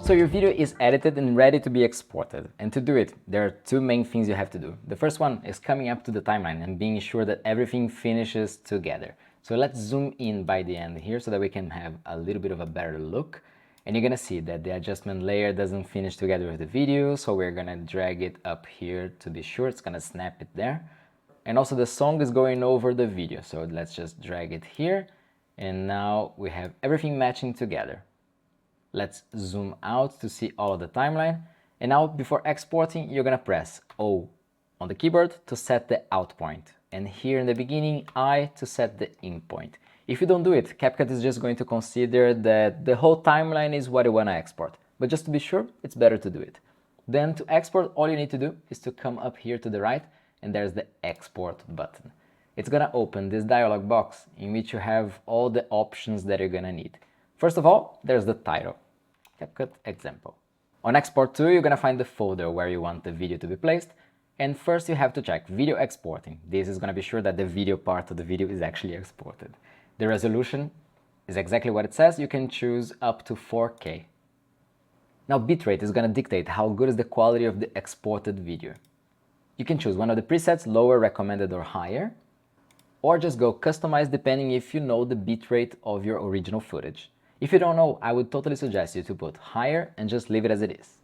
So your video is edited and ready to be exported. And to do it, there are two main things you have to do. The first one is coming up to the timeline and being sure that everything finishes together. So let's zoom in by the end here so that we can have a little bit of a better look. And you're gonna see that the adjustment layer doesn't finish together with the video, so we're gonna drag it up here to be sure it's gonna snap it there. And also the song is going over the video, so let's just drag it here. And now we have everything matching together. Let's zoom out to see all of the timeline. And now before exporting, you're gonna press O on the keyboard to set the out point. And here in the beginning, I to set the in point. If you don't do it, CapCut is just going to consider that the whole timeline is what you wanna export. But just to be sure, it's better to do it. Then to export, all you need to do is to come up here to the right, and there's the export button. It's gonna open this dialog box in which you have all the options that you're gonna need. First of all, there's the title, CapCut example. On export to, you're gonna find the folder where you want the video to be placed. And first you have to check video exporting. This is gonna be sure that the video part of the video is actually exported. The resolution is exactly what it says. You can choose up to 4K. Now bitrate is gonna dictate how good is the quality of the exported video. You can choose one of the presets, lower, recommended, or higher, or just go customize depending if you know the bitrate of your original footage. If you don't know, I would totally suggest you to put higher and just leave it as it is.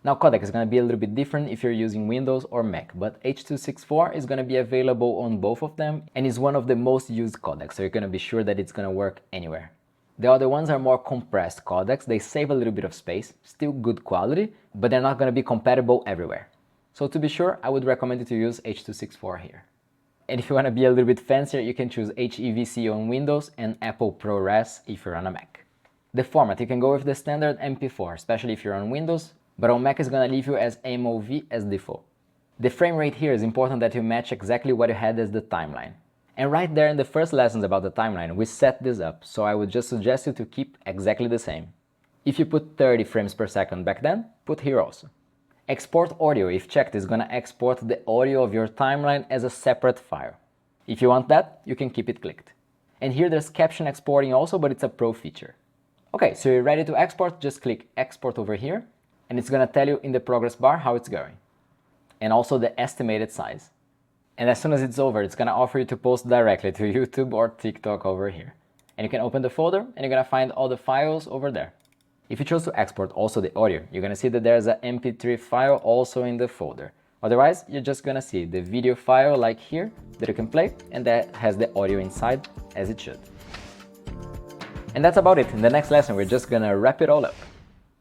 Now codec is going to be a little bit different if you're using Windows or Mac, but H.264 is going to be available on both of them and is one of the most used codecs, so you're going to be sure that it's going to work anywhere. The other ones are more compressed codecs. They save a little bit of space, still good quality, but they're not going to be compatible everywhere. So to be sure, I would recommend you to use H.264 here. And if you want to be a little bit fancier, you can choose HEVC on Windows and Apple ProRes if you're on a Mac. The format, you can go with the standard MP4, especially if you're on Windows, but on Mac is going to leave you as MOV as default. The frame rate here is important that you match exactly what you had as the timeline. And right there in the first lessons about the timeline, we set this up, so I would just suggest you to keep exactly the same. If you put 30 frames per second back then, put here also. Export audio, if checked, is going to export the audio of your timeline as a separate file. If you want that, you can keep it clicked. And here there's caption exporting also, but it's a pro feature. Okay, so you're ready to export, just click export over here, and it's going to tell you in the progress bar how it's going. And also the estimated size. And as soon as it's over, it's going to offer you to post directly to YouTube or TikTok over here. And you can open the folder, and you're going to find all the files over there. If you chose to export also the audio, you're going to see that there's an MP3 file also in the folder. Otherwise, you're just going to see the video file like here that you can play, and that has the audio inside as it should. And that's about it. In the next lesson, we're just going to wrap it all up.